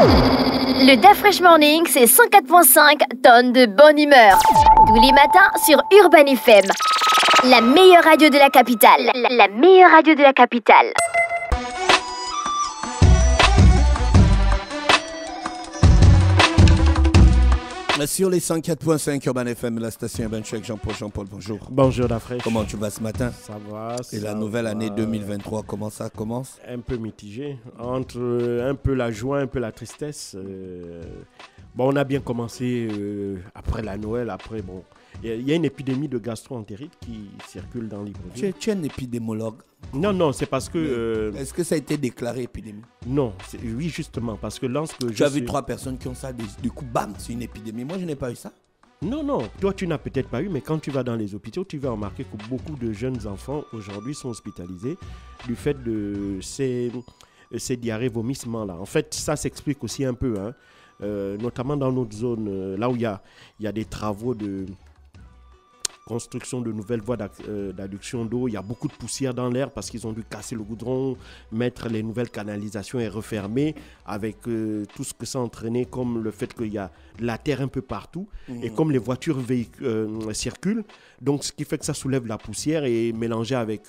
Le DAF Fresh Morning, c'est 104.5 tonnes de bonne humeur. Tous les matins sur Urban FM. La meilleure radio de la capitale. La meilleure radio de la capitale. Sur les 104.5 Urban FM, la station Urban Check, Jean-Paul, bonjour. Bonjour Dafresh. Comment tu vas ce matin? Ça va. Et la nouvelle année 2023, comment ça commence? Un peu mitigé, entre un peu la joie, un peu la tristesse. Bon, on a bien commencé après la Noël, après bon. Il y a une épidémie de gastro-entérite qui circule dans l'Ivoire. Tu es un épidémologue? Non, c'est parce que... Est-ce que ça a été déclaré épidémie? Non, oui justement, parce que lorsque tu as vu 3 personnes qui ont ça, du coup, bam, c'est une épidémie. Moi, je n'ai pas eu ça. Non, toi tu n'as peut-être pas eu, mais quand tu vas dans les hôpitaux, tu vas remarquer que beaucoup de jeunes enfants aujourd'hui sont hospitalisés du fait de ces diarrhées, vomissements-là. En fait, ça s'explique aussi un peu, notamment dans notre zone, là où il y a des travaux de construction de nouvelles voies d'adduction d'eau. Il y a beaucoup de poussière dans l'air parce qu'ils ont dû casser le goudron, mettre les nouvelles canalisations et refermer avec tout ce que ça a entraîné, comme le fait qu'il y a de la terre un peu partout et comme les voitures circulent. Donc, ce qui fait que ça soulève la poussière et mélangé avec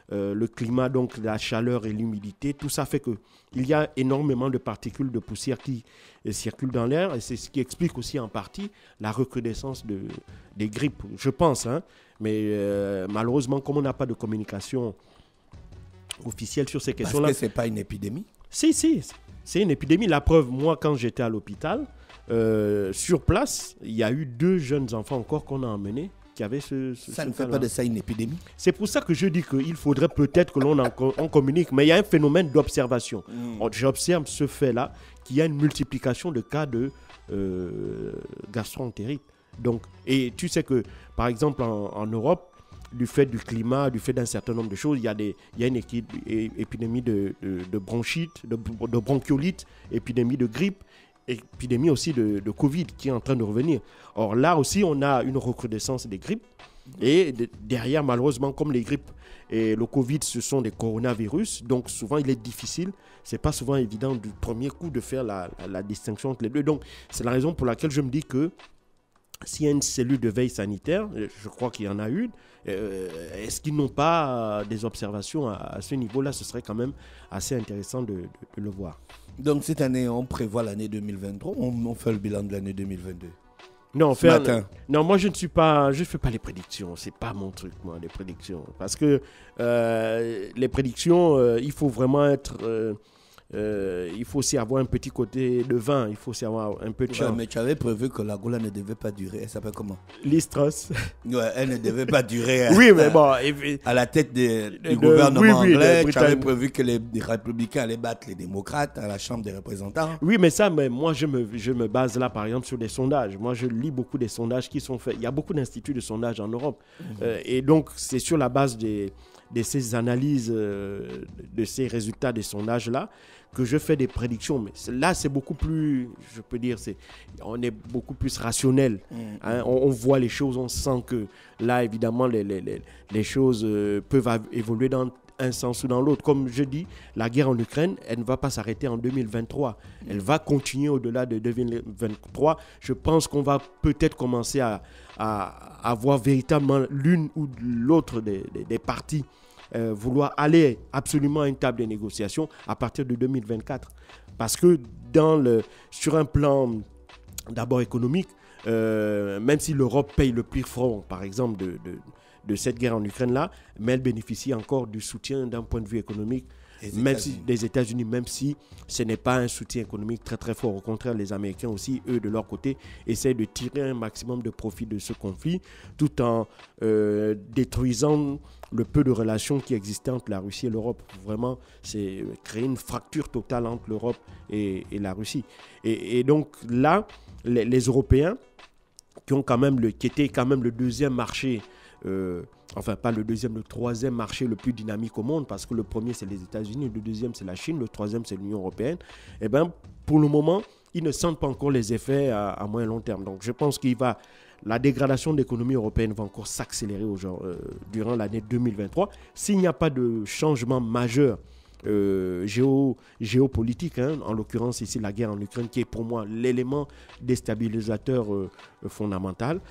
le climat, donc la chaleur et l'humidité, tout ça fait qu'il y a énormément de particules de poussière qui circulent dans l'air et c'est ce qui explique aussi en partie la recrudescence des grippes, je pense. Mais malheureusement, comme on n'a pas de communication officielle sur ces questions-là... Parce que ce n'est pas une épidémie? Si, c'est une épidémie. La preuve, moi, quand j'étais à l'hôpital, sur place, il y a eu 2 jeunes enfants encore qu'on a emmenés qui avaient ça ne fait pas de ça une épidémie? C'est pour ça que je dis qu'il faudrait peut-être que l'on on communique. Mais il y a un phénomène d'observation. J'observe ce fait-là, qu'il y a une multiplication de cas de gastro-entérite. Donc, et tu sais que, par exemple, en Europe, du fait du climat, du fait d'un certain nombre de choses, il y a une épidémie de bronchite, de bronchiolite, épidémie de grippe, épidémie aussi de Covid qui est en train de revenir. Or là aussi, on a une recrudescence des grippes. Et derrière, malheureusement, comme les grippes et le Covid, ce sont des coronavirus, donc souvent il est difficile, c'est pas souvent évident du premier coup de faire la distinction entre les deux. Donc c'est la raison pour laquelle je me dis que s'il y a une cellule de veille sanitaire, je crois qu'il y en a une, est-ce qu'ils n'ont pas des observations à ce niveau-là? Ce serait quand même assez intéressant de le voir. Donc cette année, on prévoit l'année 2023 ou on fait le bilan de l'année 2022? Non, moi je fais pas les prédictions, c'est pas mon truc, moi, les prédictions. Parce que les prédictions, il faut vraiment être... il faut aussi avoir un petit côté de vin, il faut aussi avoir un peu de chance. Mais tu avais prévu que la Gola ne devait pas durer, elle s'appelle comment? L'Istros. Ouais, elle ne devait pas durer. Oui, mais bon. À la tête du gouvernement anglais, tu avais prévu que les républicains allaient battre les démocrates à la Chambre des représentants. Oui, mais moi je me base là par exemple sur des sondages. Moi je lis beaucoup des sondages qui sont faits. Il y a beaucoup d'instituts de sondage en Europe. Et donc c'est sur la base de ces analyses, de ces résultats des sondages-là, que je fais des prédictions. Mais là, c'est beaucoup plus, je peux dire, on est beaucoup plus rationnel. On voit les choses, on sent que là, évidemment, les choses peuvent évoluer dans un sens ou dans l'autre. Comme je dis, la guerre en Ukraine, elle ne va pas s'arrêter en 2023. Elle va continuer au-delà de 2023. Je pense qu'on va peut-être commencer à avoir véritablement l'une ou l'autre des parties vouloir aller absolument à une table de négociation à partir de 2024. Parce que sur un plan d'abord économique, même si l'Europe paye le prix franc, par exemple, de cette guerre en Ukraine-là, mais elle bénéficie encore du soutien d'un point de vue économique des États-Unis, même si ce n'est pas un soutien économique très très fort. Au contraire, les Américains aussi, eux, de leur côté, essayent de tirer un maximum de profit de ce conflit, tout en détruisant le peu de relations qui existaient entre la Russie et l'Europe. Vraiment, c'est créer une fracture totale entre l'Europe et la Russie. Et donc là, les Européens, qui étaient quand même le deuxième marché, enfin pas le deuxième, le troisième marché le plus dynamique au monde, parce que le premier c'est les États-Unis, le deuxième c'est la Chine, le troisième c'est l'Union européenne, et bien pour le moment, ils ne sentent pas encore les effets à moyen long terme. Donc je pense la dégradation de l'économie européenne va encore s'accélérer durant l'année 2023. S'il n'y a pas de changement majeur géopolitique, hein, en l'occurrence ici la guerre en Ukraine, qui est pour moi l'élément déstabilisateur fondamental.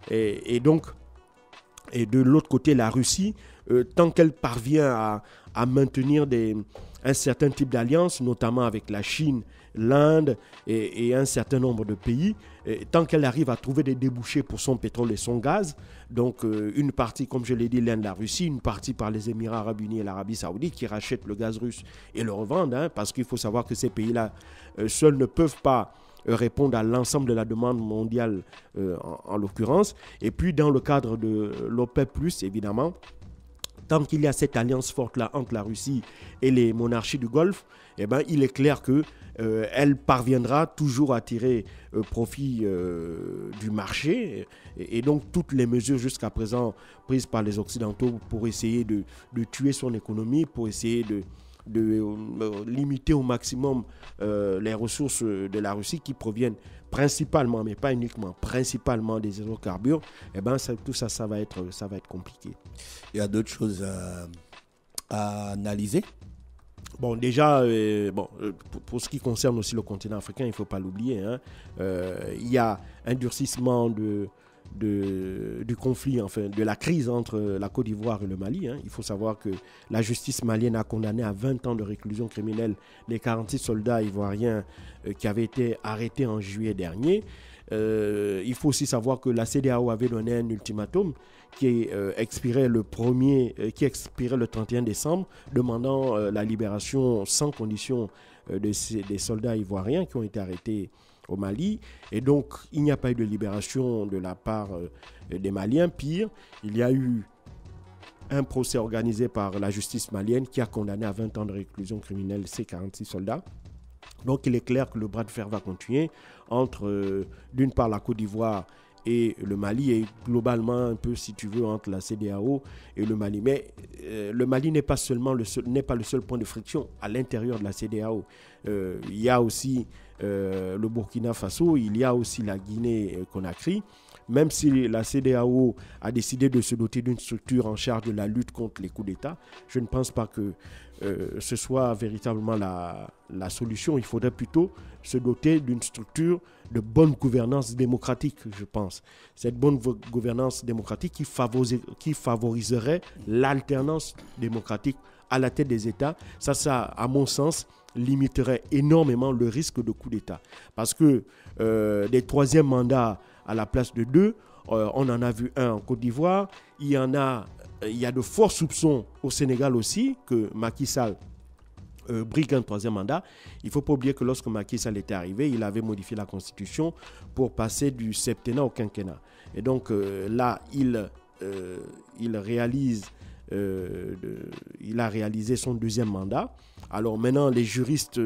Et donc, et de l'autre côté, la Russie, tant qu'elle parvient à maintenir un certain type d'alliance, notamment avec la Chine, l'Inde et un certain nombre de pays, tant qu'elle arrive à trouver des débouchés pour son pétrole et son gaz, donc une partie, comme je l'ai dit, l'Inde, la Russie, une partie par les Émirats arabes unis et l'Arabie saoudite qui rachètent le gaz russe et le revendent, hein, parce qu'il faut savoir que ces pays-là seuls ne peuvent pas répondre à l'ensemble de la demande mondiale en l'occurrence. Et puis dans le cadre de l'OPEP+, évidemment, tant qu'il y a cette alliance forte-là entre la Russie et les monarchies du Golfe, eh ben, il est clair qu'elle parviendra toujours à tirer profit du marché. Et donc, toutes les mesures jusqu'à présent prises par les Occidentaux pour essayer de tuer son économie, pour essayer de limiter au maximum les ressources de la Russie qui proviennent principalement, mais pas uniquement, principalement des hydrocarbures, eh ben tout ça, ça va être compliqué. Il y a d'autres choses à analyser. Bon, déjà, pour ce qui concerne aussi le continent africain, il ne faut pas l'oublier, hein, il y a un durcissement du conflit, enfin de la crise entre la Côte d'Ivoire et le Mali. Hein. Il faut savoir que la justice malienne a condamné à 20 ans de réclusion criminelle les 46 soldats ivoiriens qui avaient été arrêtés en juillet dernier. Il faut aussi savoir que la CEDEAO avait donné un ultimatum qui expirait le 31 décembre, demandant la libération sans condition des soldats ivoiriens qui ont été arrêtés au Mali. Et donc, il n'y a pas eu de libération de la part des Maliens. Pire, il y a eu un procès organisé par la justice malienne qui a condamné à 20 ans de réclusion criminelle ces 46 soldats. Donc, il est clair que le bras de fer va continuer entre, d'une part, la Côte d'Ivoire et le Mali, et globalement un peu, si tu veux, entre la CEDEAO et le Mali. Mais le Mali n'est pas le seul point de friction à l'intérieur de la CEDEAO. Il y a aussi le Burkina Faso, il y a aussi la Guinée-Conakry. Même si la CEDEAO a décidé de se doter d'une structure en charge de la lutte contre les coups d'État, je ne pense pas que ce soit véritablement la solution. Il faudrait plutôt se doter d'une structure de bonne gouvernance démocratique, je pense. Cette bonne gouvernance démocratique qui favoriserait l'alternance démocratique à la tête des États. Ça, à mon sens, limiterait énormément le risque de coup d'État. Parce que des troisièmes mandats à la place de 2, on en a vu un en Côte d'Ivoire. Il y a de forts soupçons au Sénégal aussi que Macky Sall brigue un troisième mandat. Il ne faut pas oublier que lorsque Macky Sall était arrivé, il avait modifié la Constitution pour passer du septennat au quinquennat. Et donc là, il a réalisé son deuxième mandat. Alors maintenant, les juristes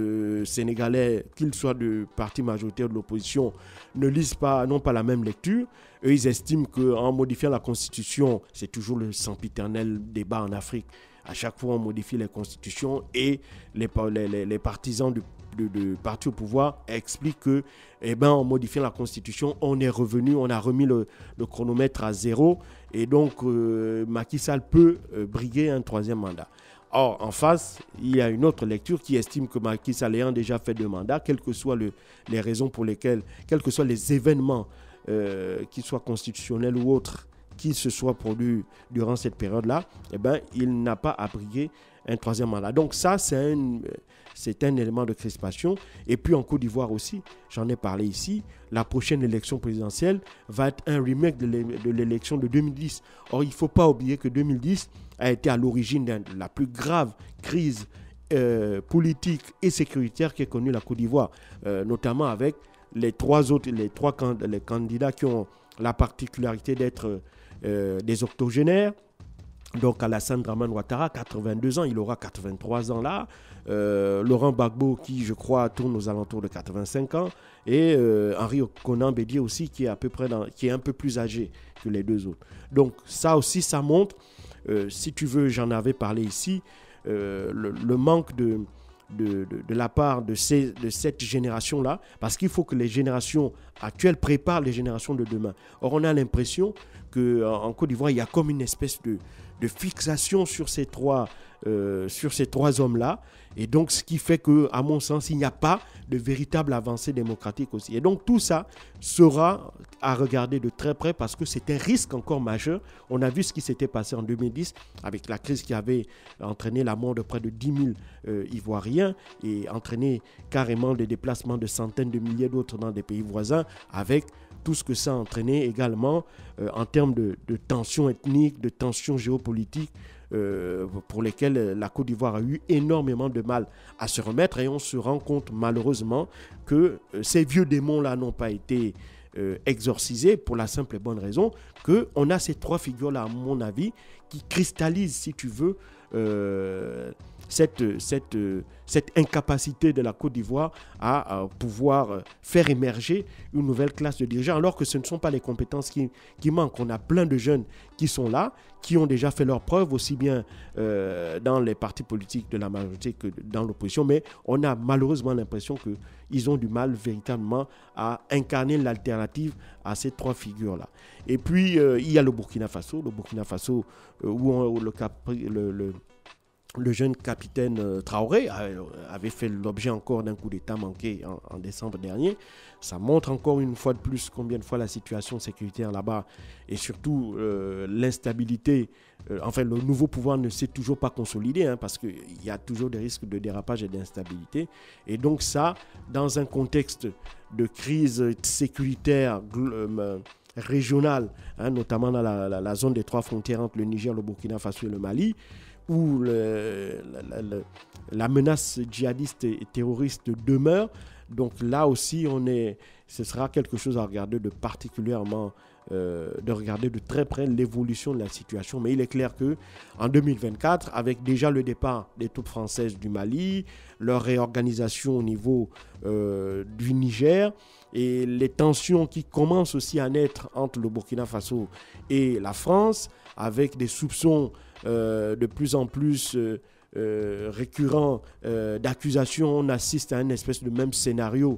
sénégalais, qu'ils soient de parti majoritaire de l'opposition, n'ont pas la même lecture. Eux, ils estiment qu'en modifiant la Constitution, c'est toujours le sempiternel débat en Afrique. À chaque fois, on modifie les constitutions et les partisans du parti au pouvoir expliquent que, en modifiant la Constitution, on est revenu, on a remis le chronomètre à zéro et donc Macky Sall peut briguer un troisième mandat. Or, en face, il y a une autre lecture qui estime que Macky Sall ayant déjà fait 2 mandats, quelles que soient les raisons pour lesquelles, quels que soient les événements, qu'ils soient constitutionnels ou autres, qui se soient produits durant cette période-là, il n'a pas à briguer un troisième mandat. Donc ça, c'est un élément de crispation. Et puis en Côte d'Ivoire aussi, j'en ai parlé ici, la prochaine élection présidentielle va être un remake de l'élection de 2010. Or, il ne faut pas oublier que 2010 a été à l'origine de la plus grave crise politique et sécuritaire qu'ait connue la Côte d'Ivoire, notamment avec les candidats qui ont la particularité d'être des octogénaires. Donc Alassane Dramane Ouattara, 82 ans, il aura 83 ans là. Laurent Gbagbo, qui je crois tourne aux alentours de 85 ans. Et Henri Konan Bédié aussi, qui est un peu plus âgé que les deux autres. Donc ça aussi, ça montre, si tu veux, j'en avais parlé ici, le manque de la part de cette génération-là, parce qu'il faut que les générations actuelles préparent les générations de demain. Or, on a l'impression qu'en Côte d'Ivoire, il y a comme une espèce de fixation sur ces 3 sur ces 3 hommes-là. Et donc, ce qui fait qu'à mon sens, il n'y a pas de véritable avancée démocratique aussi. Et donc, tout ça sera à regarder de très près parce que c'est un risque encore majeur. On a vu ce qui s'était passé en 2010 avec la crise qui avait entraîné la mort de près de 10 000 Ivoiriens et entraîné carrément des déplacements de centaines de milliers d'autres dans des pays voisins avec tout ce que ça a entraîné également en termes de tensions ethniques, de tensions géopolitiques, pour lesquels la Côte d'Ivoire a eu énormément de mal à se remettre. Et on se rend compte malheureusement que ces vieux démons-là n'ont pas été exorcisés pour la simple et bonne raison qu'on a ces 3 figures-là, à mon avis, qui cristallisent, si tu veux, cette incapacité de la Côte d'Ivoire à pouvoir faire émerger une nouvelle classe de dirigeants, alors que ce ne sont pas les compétences qui manquent. On a plein de jeunes qui sont là, qui ont déjà fait leurs preuves, aussi bien dans les partis politiques de la majorité que dans l'opposition, mais on a malheureusement l'impression qu'ils ont du mal véritablement à incarner l'alternative à ces 3 figures-là. Et puis, il y a le Burkina Faso, où le jeune capitaine Traoré avait fait l'objet encore d'un coup d'État manqué en décembre dernier. Ça montre encore une fois de plus combien de fois la situation sécuritaire là-bas et surtout l'instabilité. Le nouveau pouvoir ne s'est toujours pas consolidé parce qu'il y a toujours des risques de dérapage et d'instabilité. Et donc ça, dans un contexte de crise sécuritaire régionale, notamment dans la zone des 3 frontières entre le Niger, le Burkina Faso et le Mali, où la menace djihadiste et terroriste demeure. Donc là aussi, ce sera quelque chose à regarder de particulièrement, de regarder de très près l'évolution de la situation. Mais il est clair qu'en 2024, avec déjà le départ des troupes françaises du Mali, leur réorganisation au niveau du Niger et les tensions qui commencent aussi à naître entre le Burkina Faso et la France, avec des soupçons de plus en plus récurrents d'accusations. On assiste à une espèce de même scénario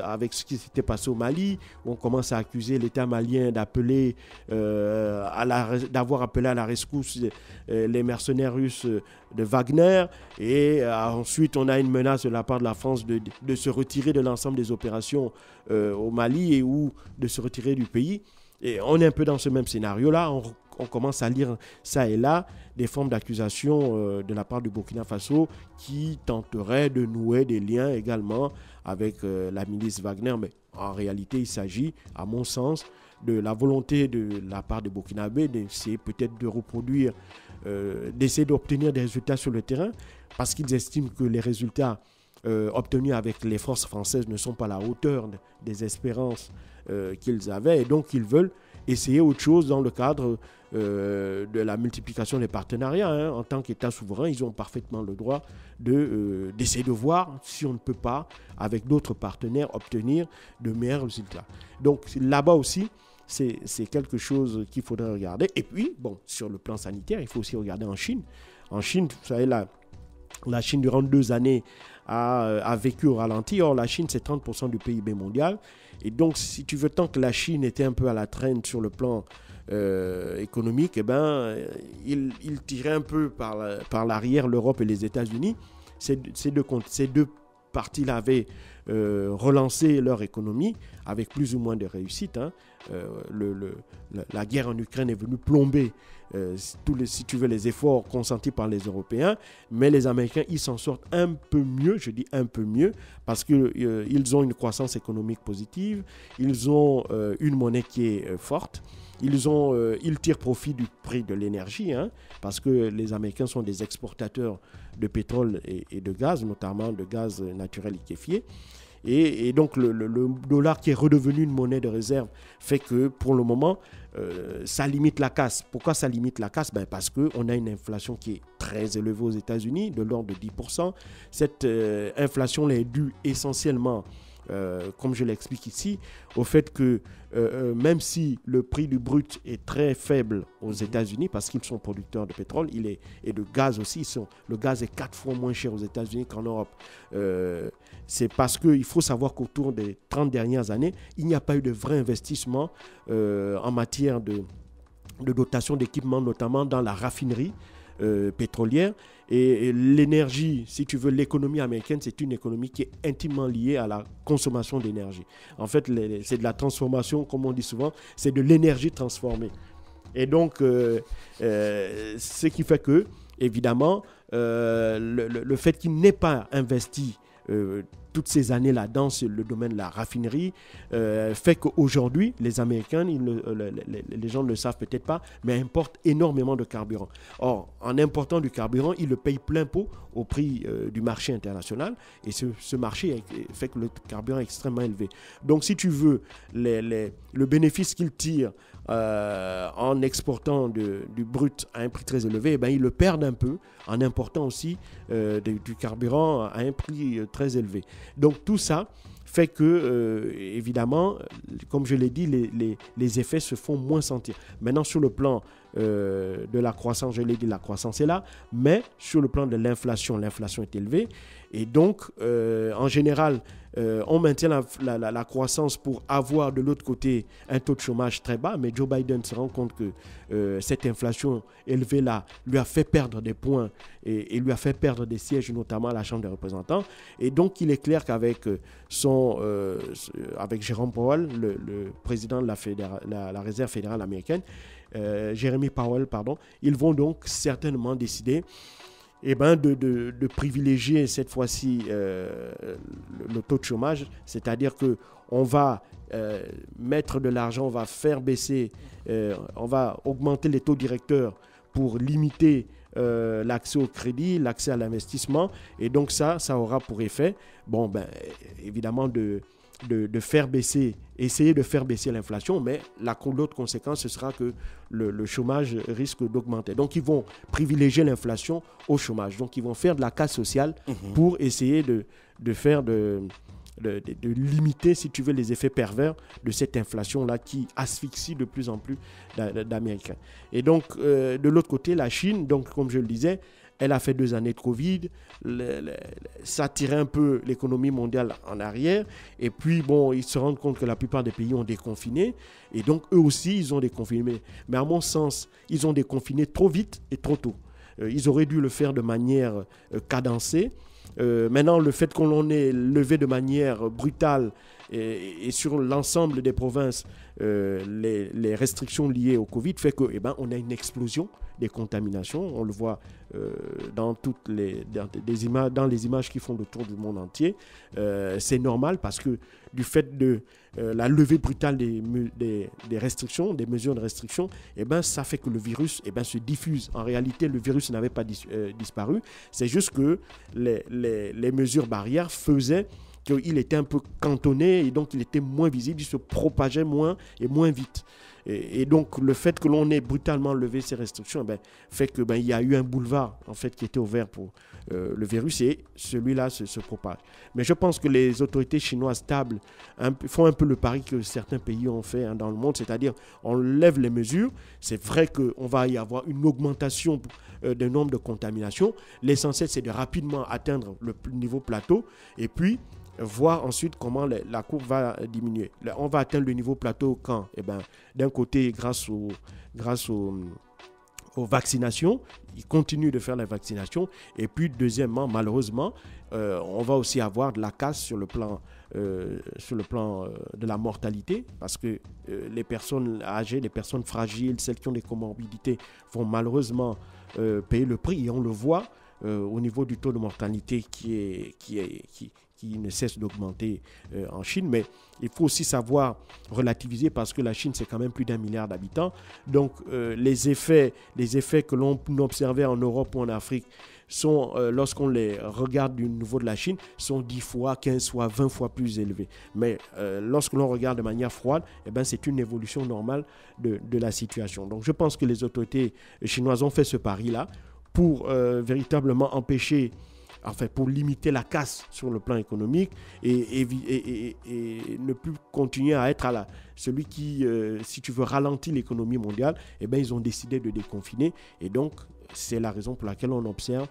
avec ce qui s'était passé au Mali, où on commence à accuser l'État malien d'avoir appelé à la rescousse les mercenaires russes de Wagner, et ensuite on a une menace de la part de la France de se retirer de l'ensemble des opérations au Mali ou de se retirer du pays. Et on est un peu dans ce même scénario-là. On commence à lire ça et là des formes d'accusation de la part du Burkina Faso qui tenteraient de nouer des liens également avec la milice Wagner. Mais en réalité, il s'agit, à mon sens, de la volonté de la part des Burkinabés d'essayer peut-être de reproduire, d'essayer d'obtenir des résultats sur le terrain parce qu'ils estiment que les résultats obtenus avec les forces françaises ne sont pas à la hauteur des espérances qu'ils avaient, et donc ils veulent essayer autre chose dans le cadre de la multiplication des partenariats. En tant qu'État souverain, ils ont parfaitement le droit d'essayer de voir si on ne peut pas, avec d'autres partenaires, obtenir de meilleurs résultats. Donc là-bas aussi, c'est quelque chose qu'il faudrait regarder. Et puis, sur le plan sanitaire, il faut aussi regarder en Chine. En Chine, vous savez, la Chine, durant 2 années, a vécu au ralenti. Or, la Chine, c'est 30% du PIB mondial. Et donc, si tu veux, tant que la Chine était un peu à la traîne sur le plan économique, il tirait un peu par l'arrière l'Europe et les États-Unis. Ces deux parties-là avaient relancé leur économie avec plus ou moins de réussite. La guerre en Ukraine est venue plomber si tu veux, les efforts consentis par les Européens, mais les Américains, ils s'en sortent un peu mieux, je dis un peu mieux, parce qu'ils ont une croissance économique positive, ils ont une monnaie qui est forte, ils tirent profit du prix de l'énergie, parce que les Américains sont des exportateurs de pétrole et de gaz, notamment de gaz naturel liquéfié. Et donc le dollar qui est redevenu une monnaie de réserve fait que pour le moment, ça limite la casse. Pourquoi ça limite la casse? Parce qu'on a une inflation qui est très élevée aux États-Unis, de l'ordre de 10%. Cette inflation est due essentiellement, comme je l'explique ici, au fait que même si le prix du brut est très faible aux États-Unis, parce qu'ils sont producteurs de pétrole et de gaz aussi, le gaz est 4 fois moins cher aux États-Unis qu'en Europe. C'est parce qu'il faut savoir qu'autour des 30 dernières années, il n'y a pas eu de vrai investissement en matière de dotation d'équipement, notamment dans la raffinerie pétrolière. Et l'énergie, si tu veux, l'économie américaine, c'est une économie qui est intimement liée à la consommation d'énergie. En fait, c'est de la transformation, comme on dit souvent, c'est de l'énergie transformée. Et donc, ce qui fait que, évidemment, le fait qu'il n'ait pas investi toutes ces années là dans le domaine de la raffinerie fait qu'aujourd'hui, les Américains, les gens ne le savent peut-être pas, mais importent énormément de carburant. Or, en important du carburant, ils le payent plein pot au prix du marché international, et ce marché fait que le carburant est extrêmement élevé. Donc, si tu veux, le bénéfice qu'ils tirent en exportant du brut à un prix très élevé, eh ben, ils le perdent un peu en important aussi du carburant à un prix très élevé. Donc tout ça fait que, évidemment, comme je l'ai dit, les effets se font moins sentir. Maintenant, sur le plan de la croissance, je l'ai dit, la croissance est là, mais sur le plan de l'inflation est élevée. Et donc, en général, on maintient la croissance pour avoir de l'autre côté un taux de chômage très bas, mais Joe Biden se rend compte que cette inflation élevée là lui a fait perdre des points et lui a fait perdre des sièges, notamment à la Chambre des représentants. Et donc, il est clair qu'avec avec Jerome Powell, le président de la Réserve fédérale américaine, Jeremy Powell, ils vont donc certainement décider de privilégier cette fois-ci le taux de chômage, c'est-à-dire qu'on va mettre de l'argent, on va faire baisser, on va augmenter les taux directeurs pour limiter l'accès au crédit, l'accès à l'investissement, et donc ça aura pour effet, évidemment de faire baisser, essayer de faire baisser l'inflation, mais l'autre conséquence, ce sera que le chômage risque d'augmenter. Donc, ils vont privilégier l'inflation au chômage. Donc, ils vont faire de la casse sociale pour essayer de limiter, si tu veux, les effets pervers de cette inflation-là qui asphyxie de plus en plus d'Américains. Et donc, de l'autre côté, la Chine, donc, comme je le disais, elle a fait 2 années de Covid, ça tirait un peu l'économie mondiale en arrière. Et puis, ils se rendent compte que la plupart des pays ont déconfiné. Et donc, eux aussi, ils ont déconfiné. Mais à mon sens, ils ont déconfiné trop vite et trop tôt. Ils auraient dû le faire de manière cadencée. Maintenant, le fait qu'on ait levé de manière brutale et sur l'ensemble des provinces les restrictions liées au Covid fait que, on a une explosion des contaminations. On le voit dans les images qui font le tour du monde entier. C'est normal parce que du fait de la levée brutale des restrictions, des mesures de restriction, ça fait que le virus se diffuse. En réalité, le virus n'avait pas disparu. C'est juste que les mesures barrières faisaient qu'il était un peu cantonné et donc il était moins visible, il se propageait moins et moins vite. Et donc le fait que l'on ait brutalement levé ces restrictions fait que il y a eu un boulevard en fait qui était ouvert pour le virus et celui-là se propage. Mais je pense que les autorités chinoises stables font un peu le pari que certains pays ont fait dans le monde, c'est-à-dire on lève les mesures. C'est vrai qu'on va y avoir une augmentation du nombre de contaminations. L'essentiel c'est de rapidement atteindre le niveau plateau et puis voir ensuite comment la courbe va diminuer. On va atteindre le niveau plateau quand d'un côté, grâce aux vaccinations, ils continuent de faire la vaccination. Et puis, deuxièmement, malheureusement, on va aussi avoir de la casse sur le plan de la mortalité, parce que les personnes âgées, les personnes fragiles, celles qui ont des comorbidités, vont malheureusement payer le prix. Et on le voit au niveau du taux de mortalité qui ne cesse d'augmenter en Chine. Mais il faut aussi savoir relativiser parce que la Chine, c'est quand même plus d'1 milliard d'habitants. Donc, les effets que l'on observait en Europe ou en Afrique sont, lorsqu'on les regarde du niveau de la Chine, sont 10 fois, 15 fois, 20 fois plus élevés. Mais lorsque l'on regarde de manière froide, c'est une évolution normale de la situation. Donc, je pense que les autorités chinoises ont fait ce pari-là pour véritablement empêcher, pour limiter la casse sur le plan économique et ne plus continuer à être celui qui, si tu veux, ralentit l'économie mondiale. Ils ont décidé de déconfiner et donc c'est la raison pour laquelle on observe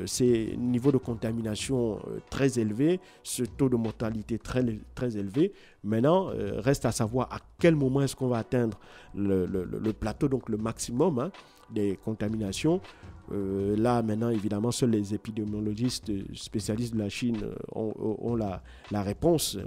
ces niveaux de contamination très élevés, ce taux de mortalité très, très élevé. Maintenant, reste à savoir à quel moment est-ce qu'on va atteindre le plateau, donc le maximum des contaminations. Là, maintenant, évidemment, seuls les épidémiologistes spécialistes de la Chine ont la réponse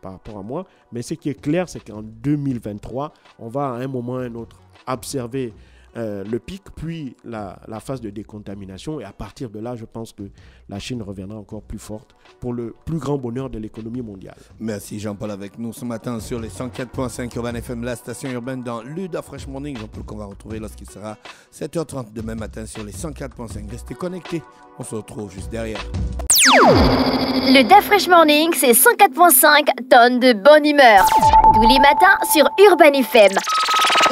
par rapport à moi. Mais ce qui est clair, c'est qu'en 2023, on va à un moment ou à un autre observer le pic, puis la phase de décontamination. Et à partir de là, je pense que la Chine reviendra encore plus forte pour le plus grand bonheur de l'économie mondiale. Merci Jean-Paul avec nous ce matin sur les 104.5 Urban FM, la station urbaine dans l'Uda Fresh Morning. Jean-Paul qu'on va retrouver lorsqu'il sera 7h30 demain matin sur les 104.5. Restez connectés, on se retrouve juste derrière. Le Da Fresh Morning, c'est 104.5 tonnes de bonne humeur. Tous les matins sur Urban FM.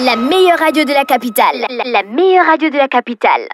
La meilleure radio de la capitale. La meilleure radio de la capitale.